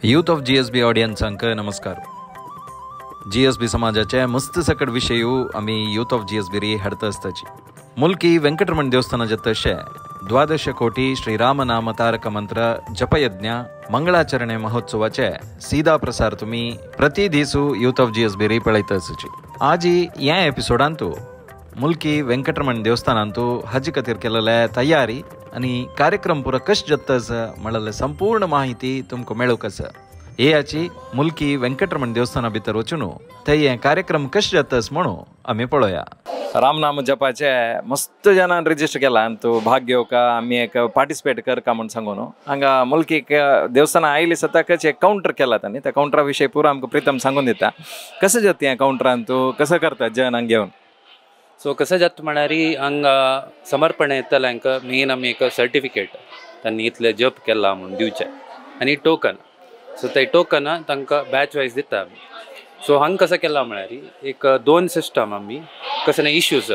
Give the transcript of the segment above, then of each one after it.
Youth of GSB ऑडियन्सांक नमस्कार. GSB समाजाचे मस्त सकट विषयू आम्ही यूथ ऑफ GSB री हाडता आसताची. मुल्की वेंकटरमण देवस्थानाचे तशे 12 कोटी श्रीरामनाम तारक मंत्र जपयज्ञ मंगळाचरणे महोत्सवाचे सीधा प्रसार तुम्ही प्रति दिसू यूथ ऑफ GSB री पळयता आसची. आज ह्या एपिसोडांतू मुल्की वेंकटरमण देवस्थानांतू हज खातीर केलेले तयारी आणि कार्यक्रम पुरा कशें जाता आसा म्हणल्यार संपूर्ण माहिती तुमकां मेळूंक आसा. हे हाची मुल्की वेंकटरमण देवस्थाना भितर वचून थंय हे कार्यक्रम कशें जाता आसा म्हणून आमी पळोवया. रामनाम जपाचे मस्त जनान रजिस्टर केला आनी तूं भाग घेवका आमी एक पार्टिसिपेट करका म्हण सांगून हांगा मुल्की देवस्थाना आयली सताकच एक काउंटर केला तांणी. त्या काउंटरा विशयी पुरो आमकां प्रितम सांगून दिता. कसं जाता हें काउंटरान तूं कसं करता जनांक घेवन. सो कसं जाता म्हळ्यार हांगा समर्पण येतले हांकां मेन आमी एक सर्टिफिकेट तांणी इतले जप केला म्हणून दिवचें आनी टोकन. सो ते टोकन तांकां बॅच वायज दिता आमी. सो हांगा कसं केला म्हळ्यार एक 2 सिस्टम आमी कसले इश्यूज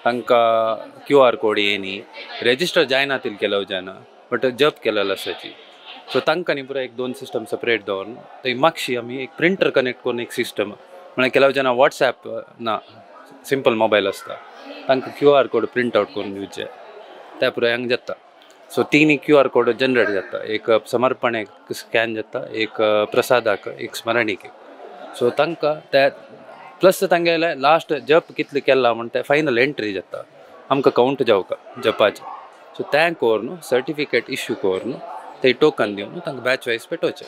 तांकां QR कोड येयनी रेजिस्टर जायनातील केलो जायना बट जप केलेलो आसाची. सो तांकां न्ही पुरो एक 2 सिस्टम सेपरेट दवरून थंय मागशी आमी एक प्रिंटर कनेक्ट करून एक सिस्टम म्हळ्यार केलो जायना वॉट्सॅप ना सिंपल मोबाईल आसता तांकां QR कोड प्रिंट आउट करून दिवचे त्या पुरो हांगा जाता. सो 3 QR कोड जनरेट जाता. एक समर्पण एक स्कॅन जाता, एक प्रसादाक, एक स्मरणिक. सो तांकां त्या प्लस तांगेले लास्ट जप कितले केला म्हण ते फायनल एंट्री जाता आमकां काउंट जावका जपाचे. सो तें करून सर्टिफिकेट इश्यू करून ते टोकन दिवन तांकां बॅच वायज पेटोवचे.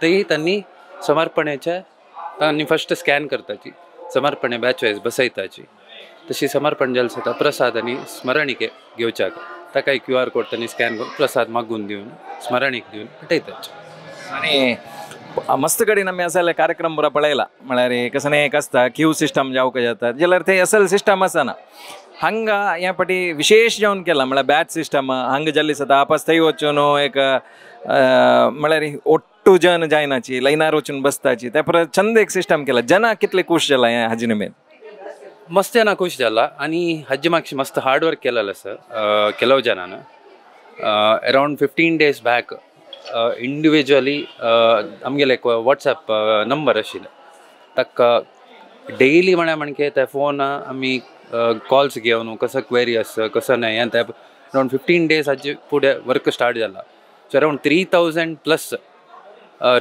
तेही तांणी समर्पणेचे तांणी फस्ट स्कॅन करताची समर्पणे बॅच वायज बसयताची. तशी समर्पण जालें जाता प्रसाद आनी स्मरणिके घेवच्याक ताका QR कोड तांणी स्कॅन करून प्रसाद मागून दिवन स्मरणिक दिवन पेटयताचे. आणि मस्त कडेन आमी असले कार्यक्रम पुरा पळयला म्हळ्यार कसं एक आसता क्यू सिस्टम जावंक जाता जाल्यार ते असल सिस्टम आसना. हांगा ह्या फाटी विशेष जावन केला म्हळ्यार बॅच सिस्टम हांगा जाल्ली जाता आपास थंय वचून एक म्हळ्यार ओट्टू जन जायनाची लायनार वचून बसताची त्या परत छंद एक सिस्टम केला. जना कितले खूश जाला ह्या हाजी निमेन. मस्त जाणा खूश जाला आनी हाजी मागशी मस्त हार्ड वर्क केलेलो आसा केलो जनान. अरावंड 15 days बॅक इंडिविज्युअली आमगेले एक वॉट्सॅप नंबर आशिल्ले ताका डेली म्हणके ते फोन आमी कॉल्स घेवन कसो क्वेरी आसा कसो न्हय हें ते अरावंड 15 days हाजे फुडें वर्क स्टार्ट जाला. So around 3000+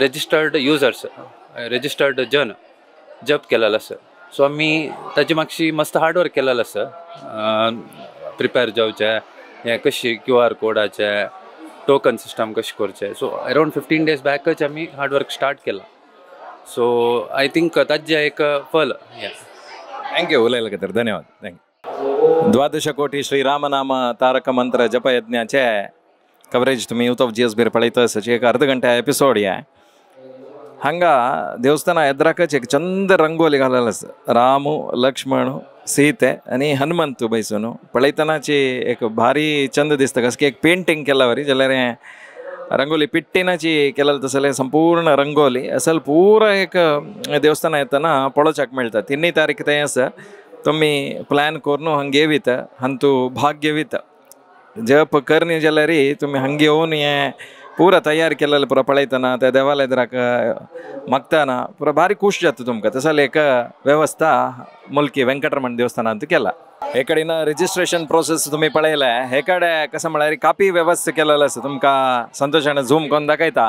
registered users registered जन जप केलेलो आसा. सो आमी ताजे मागशी मस्त हार्ड वर्क केलेलो आसा प्रिपेर जावचे हें कशी QR कोडाचे टोकन सिस्टम कशें करचें. सो अरावंड 15 days बॅकच आमी हार्ड वर्क स्टार्ट केला. सो आय थिंक ताजें एक फल. थँक्यू उलयले खातीर धन्यवाद. थँक्यू. 12 कोटी श्रीरामनाम तारक मंत्र जपयज्ञाचे कवरेज तुम्ही यूथ ऑफ GSB पळयता आसाची एक अर्ध घंटा एपिसोड या. हांगा देवस्थाना येद्राकच एक चंद रंगोली घालेलो आसा. रामू लक्ष्मण सीते आनी हनुमंत बैसून पळयतनाची एक भारी चंद दिसता कस की एक पेंटिंग केला वरी जाल्यार हें रंगोली पिट्टिनाची केलेली तसले संपूर्ण रंगोली असल पुरो एक देवस्थाना येतना पळोवच्याक मेळटा. 3 तारीख थंय आसा. तुमी प्लॅन करून हांगा येवीत हांतू भाग घेवीत जप करनी जाल्यार तुमी हांगा येवन हें पुरा तयार केलेलें पुरो पळयतना त्या देवालयाक मागतना पुरो भारी खूश जाता तुमकां. तसले एक वेवस्था मुल्की वेंकटरमण देवस्थानांत केला. हे कडेन रजिस्ट्रेशन प्रोसेस तुमी पळयले. हे कडेन कसं म्हळ्यार कापी वेवस्था केलेलो आसा तुमकां संतोशान झूम करून दाखयता.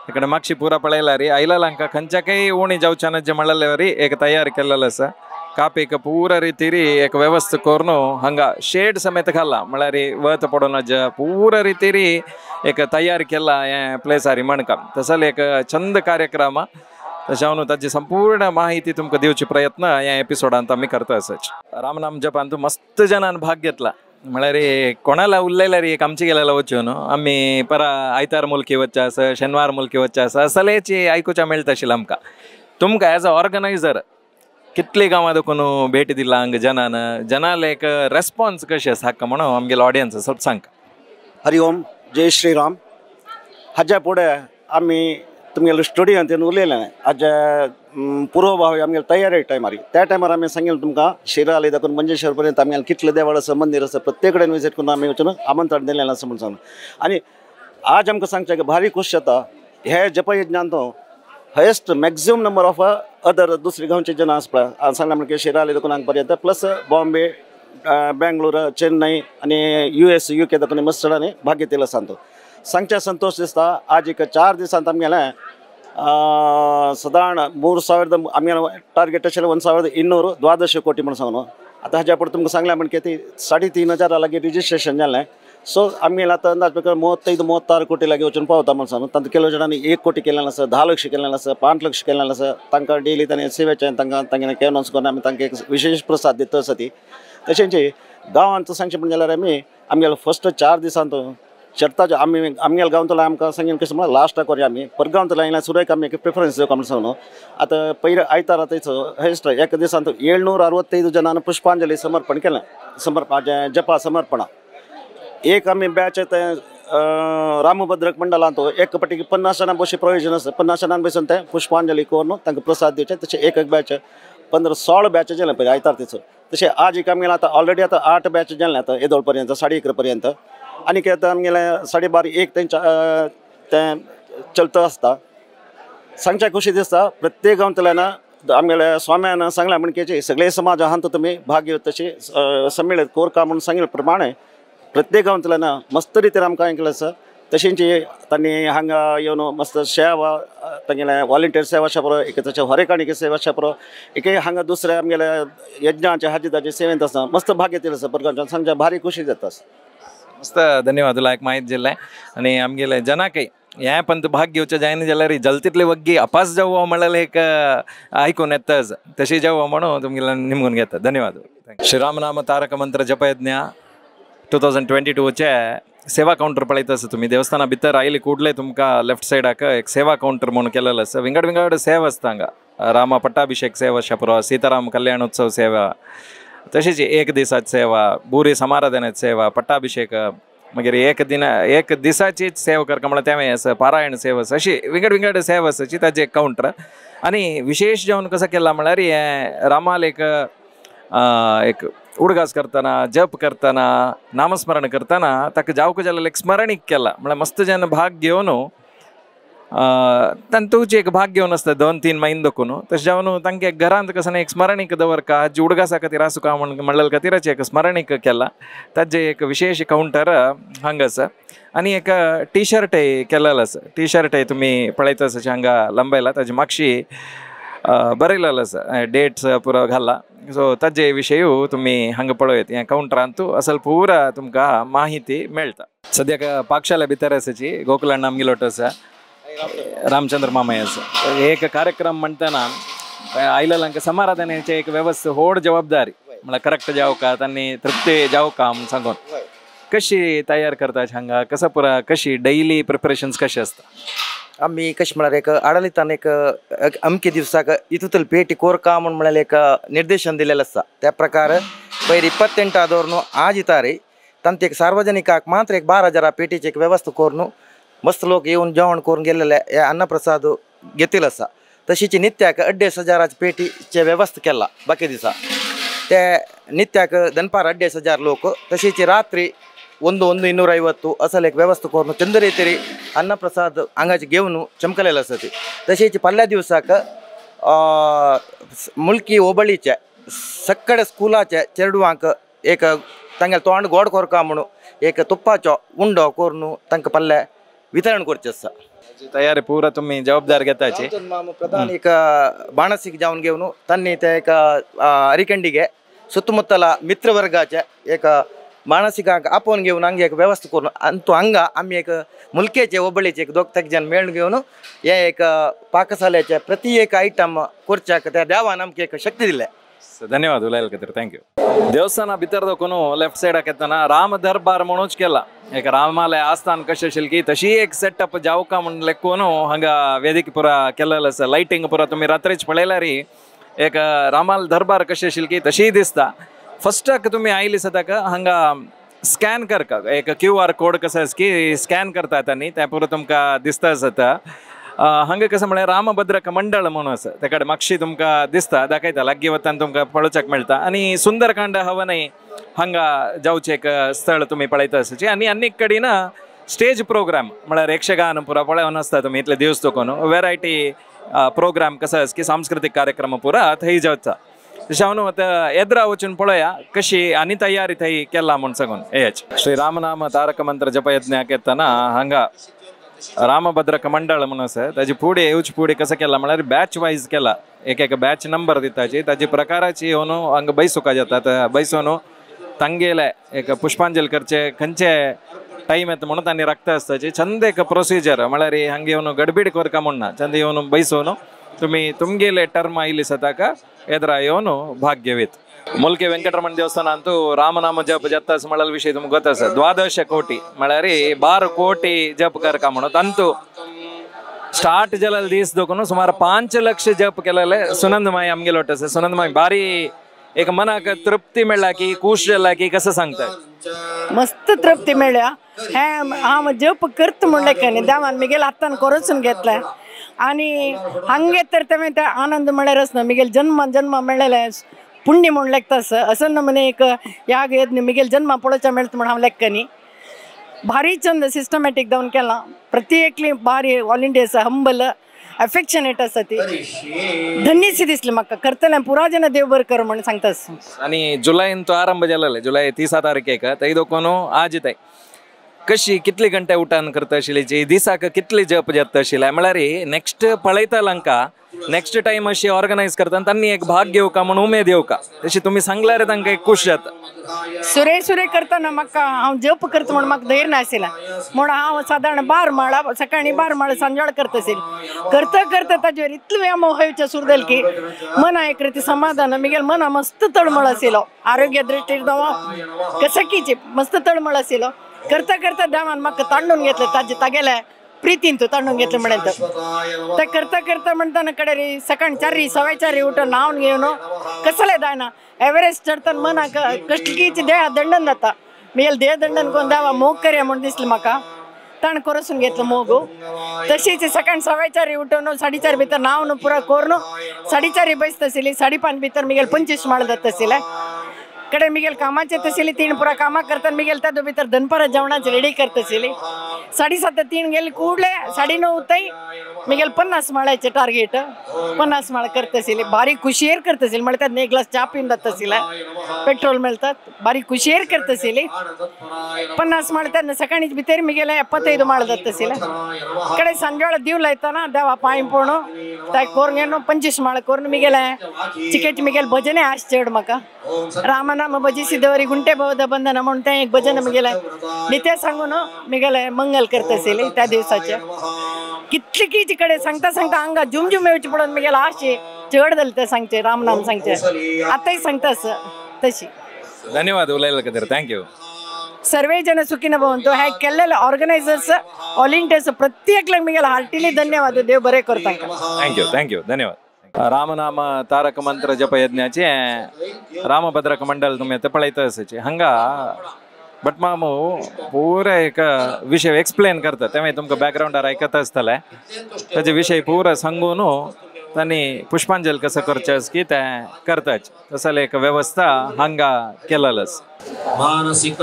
हे कडेन मागशी पुरा पळयल्यार आयलांका खंयच्याकय उणी जावच्यान जे म्हणलेले वरी एक तयार केलेलो आसा. कापीक पूरा रितीरी एक व्यवस्था करून हांगा शेड समेत घाला म्हळ्यार वत पडून पूरा रितीरी एक तयार केला हे प्लेसारी म्हणका. तसले एक छंद कार्यक्रम तशें ताची संपूर्ण माहिती तुमकां दिवची प्रयत्न ह्या एपिसोडांत आमी करता आसाच. रामनाम जपांत मस्त जनान भाग घेतला म्हळ्यार कोणाला उरलेल्यार एक आमची गेलेला वचून आमी परा आयतार मुल्की वच्चे आसा शेनवार मुल्की वच्चे आसा असलेची आयकुच्या मेळटा आशिल्लें आमकां. तुमकां एज अ ऑर्गनायझर कितले गांवां देखून भेट दिला हांगा जनाल एक रेस्पॉन्स कशी आसा हाका म्हणून आमगेलो ऑडियन्स आसा सांग. हरि ओम जय श्रीराम. हाज्या फुडें आमी तुमगेलो स्टुडियोंत उलयलें हाजे पुरोभावी आमगेले तयारी टायमार त्या टायमार आमी सांगिल्लें तुमकां शिराळी दाखोवन मंजेश्वर पर्यंत आमगेलें कितलें देवळ आसा मंदिर आसा प्रत्येक कडेन विजीट करून आमी वचून आमंत्रण दिलेलें आसा म्हूण सांगून. आनी आज आमकां सांगचें की भारी खूश जाता हे जपयज्ञांतो highest maximum number of other दुसरे गांवचे जन आसपा सांगला म्हणजे शिराले दुकानांक पर्यंत प्लस बॉम्बे बेंगलोर चेन्नई आणि US UK देखून मस्तडाने भाग घेतलेला सांगतो सांगच्या संतोष दिसता आज एक 4 दिवसांत आमगेले साधारण 3,000 आमगे टार्गेट असेल 1,212 कोटी म्हणून सांगू आता हाज्या पुढे तुमकां सांगल्या म्हणजे ती 3,500 लागी रिजिस्ट्रेशन जालें सो आमी आता अंदाज प्रकार 35-36 कोटी लागी वचून पावता म्हणून सांगू तांकां केलो जाणांनी 1 कोटी केलेलें आसा 10 लक्ष केलेलें आसा 5 लक्ष केलेलें आसा तांकां डेली तांणी सेवेचें तांकां केनॉन्स करून आमी तांकां एक विशेष प्रसाद दिता आसा ती तशेंच गांवांत सांगचें म्हणजे जाल्यार आमगेलो फर्स्ट 4 दिसांत चर्ताचे आमगेल्या गांवतलो आमकां सांगेन कशें म्हळ्यार लास्ट करूया आमी परगांवतलो आयल्यार सुरय आमी एक प्रिफरन्स दिवं म्हणून सांगू आतां पयलीं आयतार थंयचो हायस्ट एक दिसांत 765 जणांनी पुष्पांजली समर्पण केलें जपा समर्पणा एक आमी बॅच रामभद्रक मंडळांत एक पटीक 50 जाणां बशी प्रयोजन आसा 50 जाणांक बसून ते पुष्पांजली करून तांकां प्रसाद दिवचे तशें एक बॅच 15-16 बॅच जालें पळय आयतार तेचो तशें आज एक आमगेलें आतां ऑलरेडी आतां 8 बॅच जालें आतां येदोळ पर्यंत 11:30 पर्यंत आनीक आतां आमगेलें 12:30-1 तें चलता आसता सांगच्या खुशी दिसता प्रत्येक गांवतल्यान आमगेल्या स्वाम्यान सांगल्या म्हणके सगळे समाज आहात तुमी भाग घेवं तशी सम्मेळीत कोरका म्हणून सांगिल्ले प्रमाणे प्रत्येक गांवतल्यान मस्त रितीन आमकां हें केलें आसा तशेंच तांणी हांगा येवन मस्त सेवा तांगेले वॉलंटियर सेवा शापुरो एक तशें हरेकाणीक सेवा शापुरो एक हांगा दुसरे आमगेले यज्ञाचे हाजीदाचे सेवेंत आसा मस्त भाग घेतिल्लो आसा परगांवच्यान सांगच्या भारी खुशी जाता मस्त धन्यवाद तुला एक माहिती दिलें आनी आमगेले जनाकय हे पण भाग घेवचें जायना जाल्यार जलतीतले वग्गी अपास जावो म्हणल्यार एक आयकून येताच तशी जावो म्हणून तुमगेला निमगून घेता धन्यवाद श्रीरामनाम तारक मंत्र जपयज्ञ 2022चे सेवा काउंटर पळयता आसा तुमी देवस्थाना भितर आयले कुडले तुमकां लेफ्ट सायडाक एक सेवा काउंटर म्हणून केलेलो आसा विंगड सेवा आसता हांगा रामा पट्टाभिषेक सेवा शापुरो सीताराम कल्याणोत्सव सेवा तशीच एक दिसाची सेवा बुरी समाराधनाची सेवा पट्टाभिषेक मागीर एक दिसाचीच सेवा करता म्हळ्यार तें आसा पारायण सेवा अशी विंगड सेवा आसाची ताजें एक काउंटर आनी विशेष जेवन कसो केला म्हळ्यार हें रामाल एक उडगास करतना जप करतना नामस्मरण करतना ताका जावक जाल्यार एक स्मरणीक केला म्हळ्यार मस्त जेन्ना भाग घेवन तांतूंचे एक भाग घेवन आसता 2-3 म्हयने देखून तशें जावन तांकां एक घरांत कसं एक स्मरणीक दवरका जी उडगासा खातीर आसूं म्हणलें खातीरच एक स्मरणीक केला ताजें एक विशेष काउंटर हांगा आसा आनी एक टी शर्टय केलेलो आसा टी शर्टय तुमी पळयता आसा हांगा लंबयला ताजी मागशी बरयलेलो आसा डेट्स पुरो घाला सो ताजे विशयू तुमी हांगा पळयत ह्या काउंटरांत असल पुरा तुमकां माहिती मेळटा सद्याक पाकशाले भितर आसाची गोकुलांड आमगेलो आसा रामचंद्र मामय आसा एक कार्यक्रम म्हणटना आयलेल्यांक समाराधनाची एक वेवस्था व्हड जबाबदारी म्हळ्यार करेक्ट जावका तांणी तृप्ती जावका म्हूण सांगून कशी तयार करता हांगा कसं पुरा कशी डेली प्रिपरेशन्स कशें आसता आम्ही कशें म्हळ्यार एक आडಳಿತಾन एक अमके दिवसाक इतूतल पेटी कोरका म्हळ्यार एक निर्देशन दिलेलें आसा त्या प्रकार पयर 28 आदोर आज इतारी तांत एक सार्वजनिकाक मात्र एक 12,000 पेटीची एक व्यवस्था करून मस्त लोक येवन जेवण करून गेलेले हे अन्नप्रसाद घेतिल्लो आसा तशीच नित्याक 2,500 पेटीचे व्यवस्था केला बाकी दिसा ते नित्याक दनपार 2,500 लोक तशीच रात्री 1,250 असं एक व्यवस्था करून चंद रीतीरी अन्नप्रसाद हांगाचे घेवन चमकलेलो आसा ती तशीच पल्ल्या दिवसाक मुल्की होबळीचे सक्कडे स्कुलाचे चेडवांक एक तांगे तोंड गोड कोरका म्हणून एक तुप्पाचो उंडो करून तांकां पल्ले वितरण करचें आसा तयारी पुरा तुमी जबाबदार घेताची प्रधान एक बाणसीक जावन घेवन तांणी ते एक अरिकंडीगे सुತ್ತಮುತ್ತಲ मित्रवर्गाचे एक मानसिकाक आपोवन घेवन हांगा एक व्यवस्था करून आनी तो हांगा आमी एक मुलकेचे होबळीचे एक 2-3 जण मेळून घेवन हे एक पाकशालेचे प्रति एक आयटम करच्याक त्या देवान आमकां एक शक्ती दिले धन्यवाद उलयले खातीर थँक्यू देवस्थाना भितर देखून लेफ्ट सायडाक येतना राम दरबार म्हणूच केला एक रामालय आस्थान कशें आशिल्लें की तशी एक सेटअप जावका म्हणून लेखून हांगा वेदिक पुरा केलेलो आसा लायटिंग पुरा तुमी रात्रीच पळयल्यार एक रामाल दरबार कशें आशिल्ली की तशी दिसता फस्टाक तुमी आयली सदाक हांगा स्कॅन करका एक QR कोड कसो आसा की स्कॅन करतात आनी ते पुरो तुमकां दिसता आसता हांगा कसं म्हळ्यार रामभद्रक मंडळ म्हणून आसा ते कडेन मागशी तुमकां दिसता दाखयता लागीं वतान तुमकां पळोवच्याक मेळटा आनी सुंदरकांड हवनय हांगा जावचें एक स्थळ तुमी पळयता आसची आनी एक कडेन स्टेज प्रोग्राम म्हळ्यार यक्षगान पुरा पळोवन आसता तुमी इतले दिवस तोकोन वेरायटी प्रोग्राम कसो की सांस्कृतिक कार्यक्रम पुरा थंय जाता तशें हांव न्हू आतां येद्रा वचून पळोवया कशी आनी तयारी थंय केला म्हूण सांगून हेच श्री रामनाम तारक मंत्र जपयज्ञाक येताना हांगा रामभद्रक मंडळ म्हणून आसा ताजी फुडें येवचे फुडें कसो केला म्हळ्यार बॅच वायज केला एक बॅच नंबर दिताची ताजी प्रकाराची येवन हांगा बैसोवका जाता बैसोन तांगेले एक पुष्पांजली करचे खंयचे टाइम येता म्हणून तांणी रक्त आसताची चंद एक प्रोसिजर म्हळ्यार हांगा येवन गडबीड करका म्हणना चंद येवन बैसोन तुम्ही तुमगेले टर्म आयली सताका ಎದುರ ಇವನು ಭಾಗ್ಯವಿತ್ ಮುಲ್ಕಿ ವೆಂಕಟರಮಣ ದೇವಸ್ಥಾನ ಅಂತೂ ರಾಮನಾಮ ಜಪ ಜತ್ತಸ್ ಮಳಲ್ ವಿಷಯ तुमಗೆ ಗೊತ್ತಸ 12 ಕೋಟಿ ಮಳರಿ 12 ಕೋಟಿ ಜಪ करका म्हणत अंतू स्टार्ट जलल दीस दोकून सुमार 5 लक्ष जप केलेले सुनंदमाई आमगे लोटस सुनंदमाई बारी एक मनाक तृप्ती मेळ्ळा की खुश जाला की कसं सांगता मस्त तृप्ती मेळ्ळ्या हे हांव जप करता म्हणलें न्ही देवान मिगेल हातान करूच घेतलें आणि हंगे तर ते आनंद म्हळ्यारच ना मिगेल जन्म जन्म मेळ्ळेले पुण्य म्हूण लेखतास असं नमुने एक याग येत न्ही मिगेल जन्म पळोवचें मेळटा म्हण हांव लेखका न्ही भारी चंद सिस्टमॅटीक जावन केलां प्रत्येकली भारी ऑल इंडिया हंबल अफेक्शनेट आसा ती धन्यशी दिसली म्हाका करतलें पुरा जन देव बरें कर म्हण सांगतास आणि जुलैन तो आरंभ जालेले जुलै 30 तारखेक थंय दोकून आज थंय कशी कितली घंटे उठान करता आशिल्ली दिसाक कितली जप जाता आशिल्ले म्हळ्यार नेक्स्ट पळयता तांकां नेक्स्ट टाइम अशी ऑर्गनायज करता तांणी एक भाग घेवका म्हूण उमेद येवका तशी तुमी सांगल्यार तांकां एक खूश जाता सुरे करतना म्हाका हांव जप करता म्हूण म्हाका धैर्य नाशिल्लें म्हूण हांव सादारण 12 माळा सकाळी 12 माळ सांजवेळ करता आशिल्ली करता करता ताजेर इतलो व्यामोह येवचे सुरू जालें की मना एक रिती समाधान मिगेल मना मस्त तळमळ आशिल्लो आरोग्य दृश्टीर कसकीची मस्त तळमळ आशिल्लो करता करता देवान म्हाका तांडून घेतले तागेले प्रितीन तूं तांडून घेतले म्हणून ते करता करता म्हणटाना कडेन सकाळी 4 सव्वा 4 उठून न्हावन घेवन कसले जायना एव्हरेस्ट चडतना मनाक कसलीची देहा दंडन जाता मिगेल देह दंडन करून देवा मोग करया म्हूण दिसलें म्हाका ताण करून घेतलो मोग तशीच सकाळी सव्वा 4 उठून 4:30 भितर न्हावन पुरा करून 4:30 बसता आशिल्ली 5:30 भितर मिगेल 25 माळ जाता आशिल्ले कड़े मिगेल कामाचे तशिली 3 पुरा कामा करता मिगेल तादो भितर दनपार जेवणाचे रेडी करता आशिल्ली 7:30 3 गेली कूडले 9:30 थंय मिगेल 50 माळ्याचे टार्गेट 50 माळ करता आशिल्ली बारी खुशयेर करता आशिल्ली म्हळ्यार ताणें एक ग्लास च्या पिवन जाता आशिल्ले पेट्रोल मेळतात बारी खुशयेर करता आशिल्ली 50 माळ तेन्ना सकाळी भितर मिगेले 75 माळ जाता आशिल्ले कड़े सांजवेळ दिव लायतना देवा पांय पडून ताका करून घेवन 25 माळ करून मिगेले चिकेट मिगेल भजने आसचेड म्हाका रामनाम भजिसी देवरी गुंटे ಬಹುದು बंधन म्हणून ते एक भजन मिगेले नित्य सांगून मिगेले मंगल करता आशिल्ली त्या दिवसाचे कितली किती कडे सांगता सांगता हांगा झुमझुम येवचे पडून मिगेले आशे चड जाले ते सांगचे रामनाम सांगचे आतांय सांगतास तशी धन्यवाद उलयले खातीर थँक्यू सर्वे जन सुखीन भवंतु हे केल्ले ऑर्गनायझर्स ऑल इंडियाच प्रत्येक मिगेल हार्टिली धन्यवाद देव बरें कर तांकां थँक्यू धन्यवाद रामनाम तारक मंत्र जप यज्ञाचे रामभद्रक मंडळ तुम्ही ते पळयता आसाचे हांगा बट मामू पुरा एक विषय एक्सप्लेन करता तेव्हा तुमकां बॅकग्राउंडार आयकता आसतले ताजे विशय पुरा सांगून तांणी पुष्पांजली कसं करचें की ते करताच तसले एक व्यवस्था हांगा केलेलस मानसिक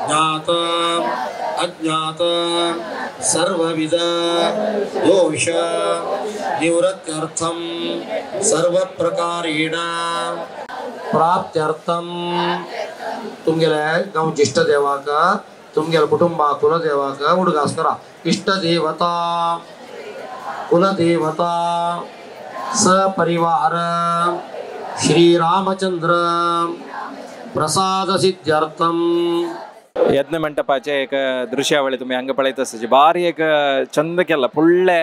ज्ञात अज्ञात सर्वविध दोष निवृत्त्यर्थम सर्व प्रकारेण प्राप्त्यर्थम तुमगेले गांवचे इष्ट देवाक तुमगेले कुटुंबा कुलदेवाक उडगास करा इष्ट देवता कुलदेवता सपरिवार श्री रामचंद्र प्रसाद सिद्ध्यर्थम यज्ञ मंडपाचे एक दृश्यावळी तुम्ही हांगा पळयता आसतली बारी एक चंद केला फुडले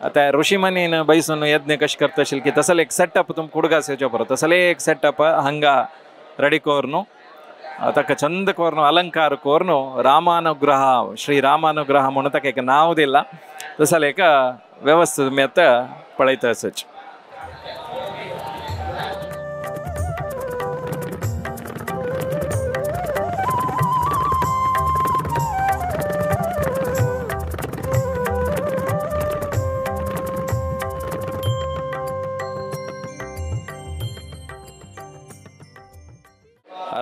आता ऋषिमुनीन बैसून यज्ञ कशें करता आशिल्ले की तसले एक सेटअप तुमकां कुडगास येवचे पडटा तसले एक सेटअप हांगा रेडी करून ताका चंद करून अलंकार करून रामानुग्रह श्री रामानुग्रह म्हणून ताका एक नाव दिला तसले एक व्यवस्था तुम्ही आता पळयता आसतली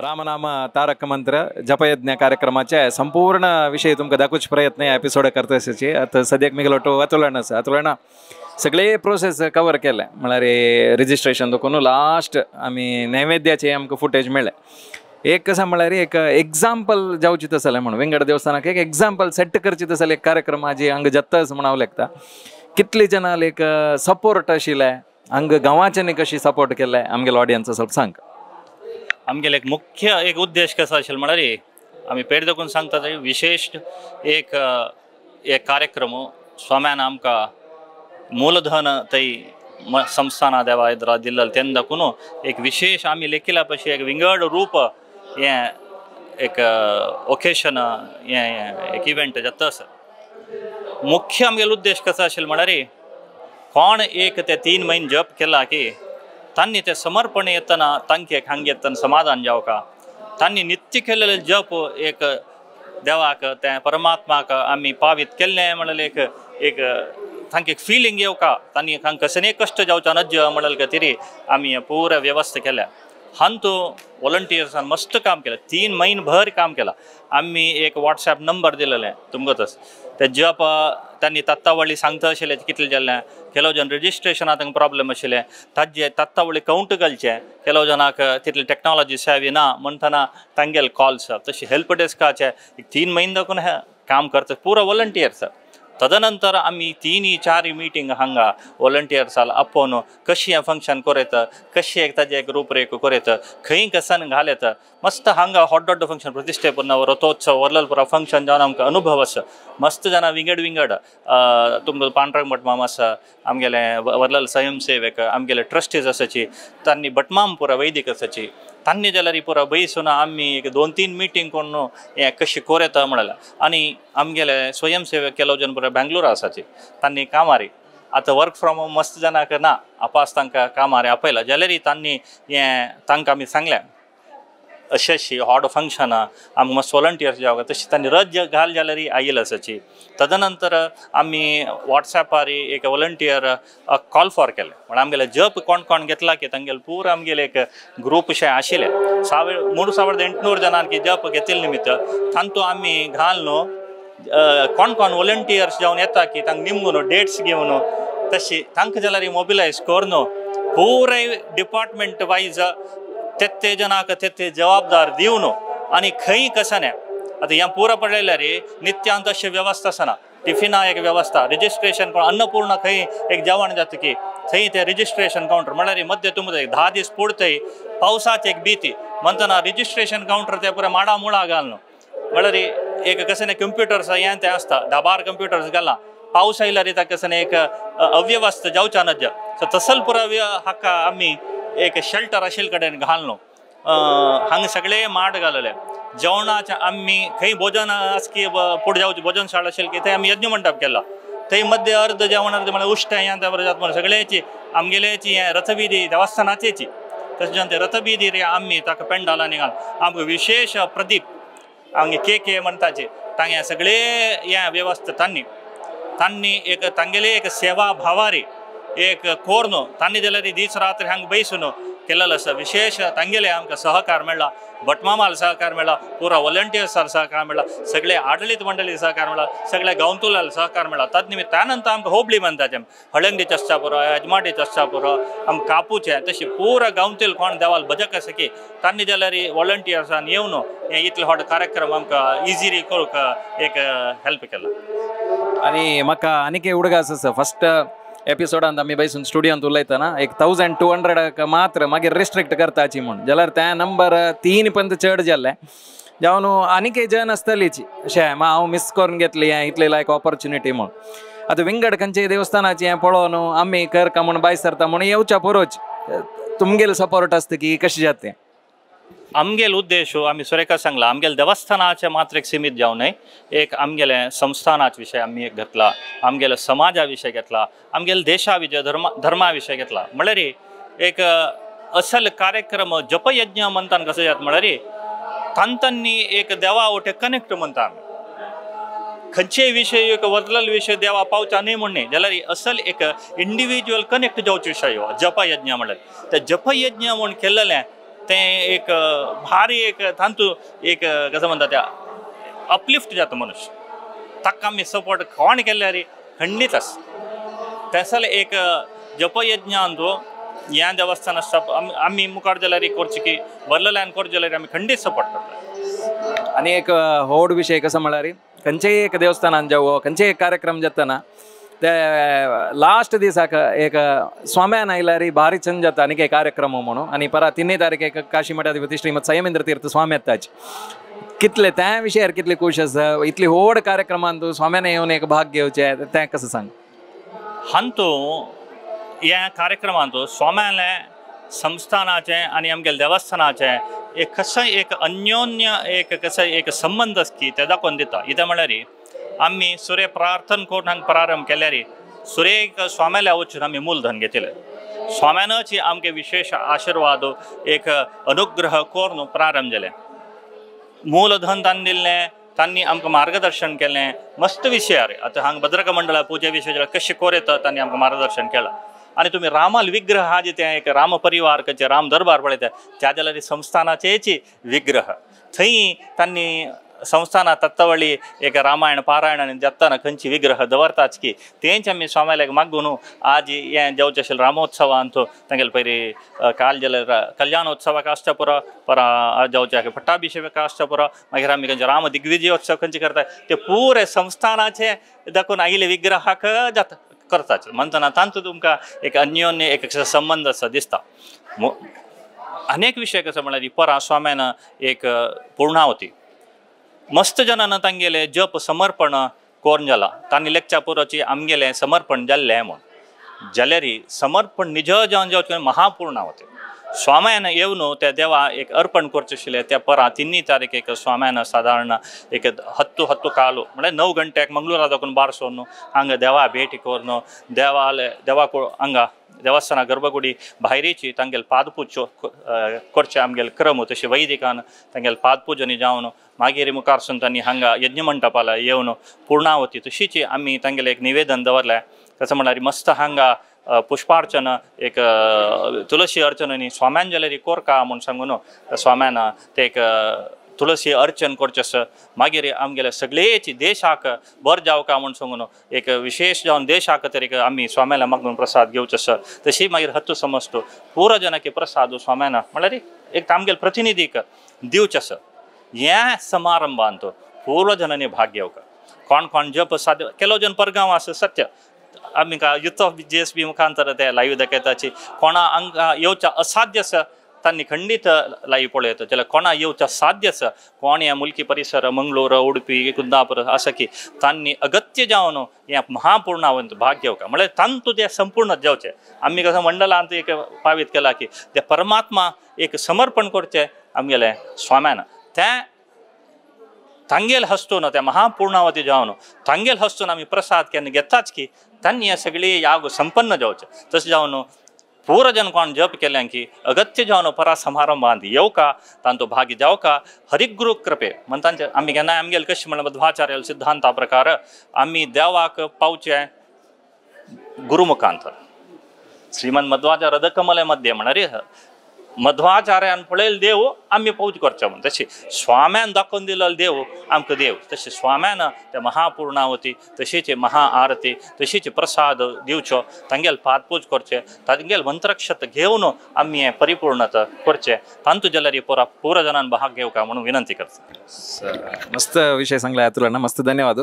रामनाम तारक मंत्र जपयज्ञ कार्यक्रमाचे संपूर्ण विषय तुमकां दाखोवचे प्रयत्न ह्या एपिसोड करता आसाचे आतां सद्याक मिगलो अतुलन आसा अतुलना सगळे प्रोसेस कवर केले म्हळ्यार रिजिस्ट्रेशन देखून लास्ट आमी नैवेद्याचे आमकां फुटेज मेळ्ळे एक कसा म्हळ्यार एक एग्जाम्पल जावची तसलें म्हणून वेंगड देवस्थानाक एक एग्जाम्पल सेट करची तसले एक कार्यक्रम हाजी हांगा जत्तास म्हण हांव लेखता कितले जनाल एक सपोर्ट आशिल्ले हांगा गांवांच्यानी कशी सपोर्ट केले आमगेल्या ऑडियन्स ಸ್ವಲ್ಪ सांग आमगेले एक मुख्य एक उद्देश कसो आशिल्लो म्हळ्यार आमी पेड देखून सांगता विशेष एक कार्यक्रम स्वाम्यान आमकां मूलधन थंय संस्थाना देवा इदरा दिल्लें तेन्ना दाखून एक विशेष आमी लेखिल्ल्या भशेन एक विंगड रूप हें एक ओकेशन हें एक इवेंट जाता आसा मुख्य आमगेलो उद्देश कसो आशिल्लो म्हळ्यार कोण एक ते 3 म्हयने जप केला की तांणी ते समर्पण येतना तांकां एक हांगा येतना समाधान जावका तांणी नित्य केलेले जप एक देवाक ते परमात्माक आमी पावीत केल्लें म्हणल्यार एक तांकां एक फिलींग येवका तांणी तांकां कसले कश्ट जावचा नज म्हणल्यार खातीर आमी पुरा वेवस्था केल्या हांतू वॉलंटियर्सान मस्त काम केलें 3 म्हयने भर काम केलां आमी एक वॉट्सॅप नंबर दिलेले तुमकां तस ते जप तांणी तत्तावळी सांगता आशिल्ले कितले जाल्लें केलो जन रजिस्ट्रेशना तांकां प्रॉब्लेम आशिल्ले ताजे तत्तावळी कावंट घालचे केलो जनाक तितली टॅक्नॉलॉजी सेवी ना म्हणटना तांगेले कॉल्स तशें हेल्प डेस्काचे 3 म्हयने दाखून काम करता पुरो वॉलंटियर्स तदनंतर आमी 3-4 मिटींग हांगा वॉलंटियर्साल आपोवन कशी हें फंक्शन कोरयत कशी एक ताजे एक रूपरेख कोरयत खंय कसन घालत मस्त हांगा व्हड व्हड फंक्शन प्रतिश्ठेपन रथोत्सव वर्ललपुरा फंक्शन जावन आमकां अनुभव आसा मस्त जाणां विंगड तुमकां पांडुरंग भटमाम आसा आमगेले वर्लल स्वयंसेवक आमगेले ट्रस्टीज आसाची तांणी भटमामपुरा वैदिक आसाची तांणी जाल्यार पुरा बयसून आमी एक 2-3 मिटींग कोण हें कशें कोरता म्हळ्यार आनी आमगेले स्वयंसेवक केलो जन पुरा बेंगलोर आसाचे तांणी कामारी आतां वर्क फ्रॉम होम मस्त जाणाक ना आपास तांकां कामारी आपयला जाल्यार तांणी हें तांकां आमी सांगलें अशी व्हड फंक्शनां आमकां मस्त वॉलंटियर्स जावं तशी तांणी रज घाल जाल्यार आयिल्ली आसाची तदनंतर आमी वॉट्सॅपार एक वॉलंटियर कॉल फॉर केलें म्हळ्यार आमगेले जप कोण कोण घेतला की तांगेले पुरो आमगेले एक ग्रूप अशें आशिल्ले 3,800 जनांनी जप घेतिल्ले निमित्त तांतू आमी घाल न्हू कोण वॉलंटियर्स जावन येता की तांकां निमून डेट्स घेवन तशी तांकां जाल्यार मोबिलायज करून पुराय डिपार्टमेंट वायज ते जनाक ते जबाबदार दिवन आनी खंय कशें आतां हें पुरो पडलेल्यार नित्यांत अशी वेवस्था आसना टिफिना एक वेवस्था रजिस्ट्रेशन अन्नपूर्णा खंय एक जेवण जाता की थंय ते रजिस्ट्रेशन कावंटर म्हळ्यार मध्य तुमकां 10 दीस पुडतय पावसाची एक भीती म्हणटना रजिस्ट्रेशन कावंटर ते पुरो माडा मुळा घालून म्हळ्यार एक कशें कंप्युटर्स हें तें आसता 10-12 कंप्युटर्स घालना पावस आयल्यार ताका कशें एक अव्यवस्था जावच्या नज सो तसल पुरो हाका आमी एक शेल्टर आशिल्ले कडेन घालून हांगा सगळे माड घालले जेवणाचे आमी खंय भोजन आसकी पुढे जावचे भोजनशाळा आशिल्ली की थंय आमी यज्ञ मंडप केला थंय मध्य अर्ध जेवण म्हळ्यार उश्टें हें त्या बरें जाता सगळ्याची आमगेल्याची हें रथबिधी देवस्थानाचेची तशें ते रथबिधी रे आमी ताका पेंडालांनी घालून आमकां विशेष प्रदीप हांगे के म्हणटाचे तांगे सगळे हें वेवस्था तांणी एक तांगेले एक सेवा भावारी एक कोर न्हू तांणी जाल्यार दीस रात्र हांगा बसून केलेलो आसा विशेष तांगेले आमकां सहकार मेळ्ळा भटमामाल सहकार मेळ्ळा पुरा वॉलंटियर्साल सहकार मेळ्ळा सगळे आडळीत मंडळी सहकार मेळ्ळा सगळे गांवतुलाल सहकार मेळ्ळा तद निमित्त त्यानंतर आमकां होबळी म्हणटाचे हळंगडी चर्चा पुरो यजमाटी चर्चा पुरो आमकां कापूचे तशें पुरा गांवतील कोण देवाल भजक आसा की तांणी जाल्यार वॉलंटियर्सान येवन हें इतले व्हड कार्यक्रम आमकां इजिली करूंक एक हेल्प केला आनी म्हाका आनीक उडगास आसा फस्ट एपिसोडांत आमी बसून स्टुडियोंत उलयतना एक 1200 मात्र मागीर रिस्ट्रिक्ट करताची म्हूण जाल्यार त्या नंबर 3 पर्यंत चड जाल्ले जावन आनीक जन आसतलीच अशें हांव मिस करून घेतली हें इतली लायक ऑपॉर्च्युनिटी म्हूण आतां विंगड खंयचे देवस्थानाचें हें पळोवन आमी करता म्हूण भायर सरता म्हूण येवच्या पुरोच तुमगेलो सपोर्ट आसता की कशें जाता तें आमगेल उद्देश आमी सुरेखा सांगला आमगेल देवस्थानाचे मात्र एक सीमित जावं न्हय एक आमगेले संस्थानाचे विशय आमी एक घेतला आमगेले समाजा विशय घेतला आमगेले देशा विशय धर्मा विशय घेतला म्हळ्यार एक असल कार्यक्रम जपयज्ञ म्हणटान कसो जाता म्हळ्यार तांतांनी एक देवा वटे कनेक्ट म्हणटा आमी खंयचेय विशय एक वर्लल विशय देवा पावचा न्हय म्हण न्हय जाल्यार असल एक इंडिविज्युअल कनेक्ट जावचे विशय हो जपयज्ञ म्हळ्यार ते जपयज्ञ म्हूण केल्लें ते एक भारी एक तांतू एक कसं म्हणतात त्या अपलिफ्ट जातं मनुष्य ताका आम्ही सपोर्ट कोण केल्यार खंडीतच त्यासल एक जपयज्ञ अंतो ह्या देवस्थान आम्ही मुखार जाल्यार करची की बरलेल्यान कर जाल्यार आम्ही खंडीत सपोर्ट करता. आणि एक होड विषय कसं म्हळ्यार खंयचेय एक देवस्थानान जावं खंयचेय एक कार्यक्रम जातना ते लास्ट दिसाक एक स्वाम्यान आयल्यार भारी छंद जाता आनीक एक कार्यक्रम म्हणून आणि परत 3 तारीख काशी मठाधिपती श्रीमद संयमेंद्र तीर्थ स्वामी येताच कितले त्या विशयार कितले खुश आसा इतली व्हड कार्यक्रमान तूं स्वाम्यान येवन एक भाग घेवचे तें कसं सांग. हंतू ह्या कार्यक्रमांत स्वाम्याले संस्थानाचे आणि आमगे देवस्थानाचे एक कसं एक अन्योन्य एक कसं एक संबंध की ते दाखोवन दिता. इथे म्हळ्यार आम्ही सूर्य प्रार्थना करून हांगा प्रारंभ केल्यार सूर्यक स्वाम्याल्या वचून आम्ही मूलधन घेतले स्वाम्यानच आमगे विशेष आशीर्वाद एक अनुग्रह करून प्रारंभ जाले. मूलधन तांणी दिल्लें तांणी आमकां मार्गदर्शन केलें मस्त विशयार आतां हांगा भद्रक मंडळा पुजे विशय कशें कोरयता तांणी आमकां मार्गदर्शन केलां. आणि तुम्ही रामाल विग्रह हा जे एक राम परिवार कचे राम दरबार पळयता त्या जाल्यार संस्थानाचेच विग्रह थंय तांणी संस्थाना तत्तवळी एक रामायण पारायण आनी जाताना खंयची विग्रह दवरताच की तेंच आमी स्वाम्याक मागून आज हें जेवचें आशिल्लें रामोत्सवांत तांगेले पयलीं काल जाल्यार कल्याणोत्सवाक आसता पुरो परा जेवचे पट्टाभिषेक आसता पुरो मागीर आमी खंयचे राम दिग्विजयोत्सव खंयचे करता ते पुरे संस्थानाचे दाखोवन आयिल्ले विग्रहाक जाता करताच म्हणटना तांतूं तुमकां एक अन्योन्य एक संबंध असो दिसता. अनेक विशय कसो म्हळ्यार परा स्वाम्यान एक पूर्णावती मस्त जनान तांगेले जप समर्पण कोरून जाला तांणी लेखच्या पुरोची आमगेलें समर्पण जाल्लें म्हूण जाल्यार समर्पण निज जावन जेवचें महापूर्णावती स्वाम्यान येवन त्या देवा एक अर्पण करचें आशिल्लें त्या परा 3 तारीखेक स्वाम्यान सादारण एक 10 कालो म्हळ्यार 9 गंटेक मंगळूरा दाखोवन बारसोन हांगा देवा भेटी करून देवा हांगा देवस्थाना गर्भगुडी भायरेची तांगेले पादपूज करचे आमगेले क्रम तशें वैदिकान तांगेले पादपूजनी जावन मागीर मुखारसून तांणी हांगा यज्ञ मंडपाला येवन पूर्णावती तशीच आमी तांगेलें एक निवेदन दवरलें. कसं म्हळ्यार मस्त हांगा पुष्पार्चन एक तुळशी अर्चन आनी स्वाम्यान जाल्यार कोरका म्हूण सांगून स्वाम्यान ते एक तुळशी अर्चन करचें मागीर आमगेले सगळेच देशाक बर जावका म्हूण सांगून एक विशेष जावन देशाक तरी आमी स्वाम्याला मागून प्रसाद घेवचें तशी मागीर हत्तू समजतो पुरो जनाक प्रसाद स्वाम्यान म्हळ्यार एक आमगेले प्रतिनिधीक दिवचें ह्या समारंभांत पूर्व जनांनी भाग घेवका कोण जप साध्य केलो जन परगांव आसा सत्य आमी युथ ऑफ JSB मुखांतर ते लाईव्ह दाखयताची कोणा हांगा येवच्या असाध्य आसा तांणी खंडीत लाईव्ह पळयता जाल्यार कोणा येवच्या साध्य आसा कोण ह्या मुल्की परिसर मंगळूर उडपी कुंदापूर आसा की तांणी अगत्य जावन ह्या महापूर्णावंत भाग घेवका म्हळ्यार तांतू ते संपूर्ण जेवचे आमी कसं मंडलांत एक पावीत केला की ते परमात्मा एक समर्पण करचे आमगेले स्वाम्यान त्या तांगेल हस्तून त्या महापूर्णावती जावन तांगेल हस्तून आमी प्रसाद केन्ना घेताच की तांणी हे सगळी याग संपन्न जावचे तशें जावन पूरजन कोण जप केल्यां की अगत्य जावन परा समारंभांत येवका तांचो भागी जावका हरिगुरू कृपे म्हणटा आमी केन्ना आमगेले कशें म्हणल्यार मध्वाचार्य सिद्धांता प्रकार आमी देवाक पावचे गुरुमुखांतर श्रीमंत मध्वाचार्य रदकमले मध्ये म्हणारे मध्वाचार्यान पळयलो देव आमी पौज करचे म्हण तशी स्वाम्यान दाखोवन दिलेलो देव आमकां देव तशें स्वाम्यान त्या महापूर्णावती तशीच महाआरती तशीच प्रसाद दिवचो तांगेले पादपूज करचे तांगेले मंत्रक्षत घेवन आमी हें परिपूर्णता करचे तांतू जाल्यार पुरा जनान भाग घेवका म्हणून विनंती करता. मस्त विषय सांगला अतुलान मस्त धन्यवाद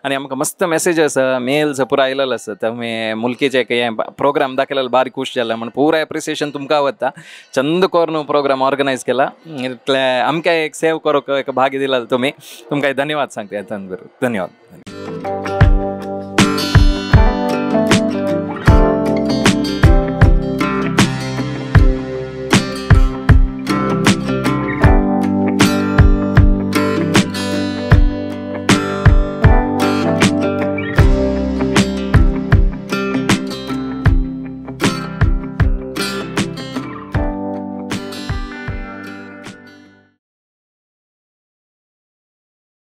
आणि आमकां मस्त मेसेजेस मेल्स पुरा आयलेलो आसा तुमी मुल्कीचे हें प्रोग्राम दाखयलेलो बारी खूश जाला म्हणून पुरा एप्रिसिएशन तुमकां वता चंद कोरून प्रोग्राम ऑर्गनायज केला इतले आमकां एक सेव करूंक एक भाग दिला तुमी तुमकां धन्यवाद सांगता धन्यवाद.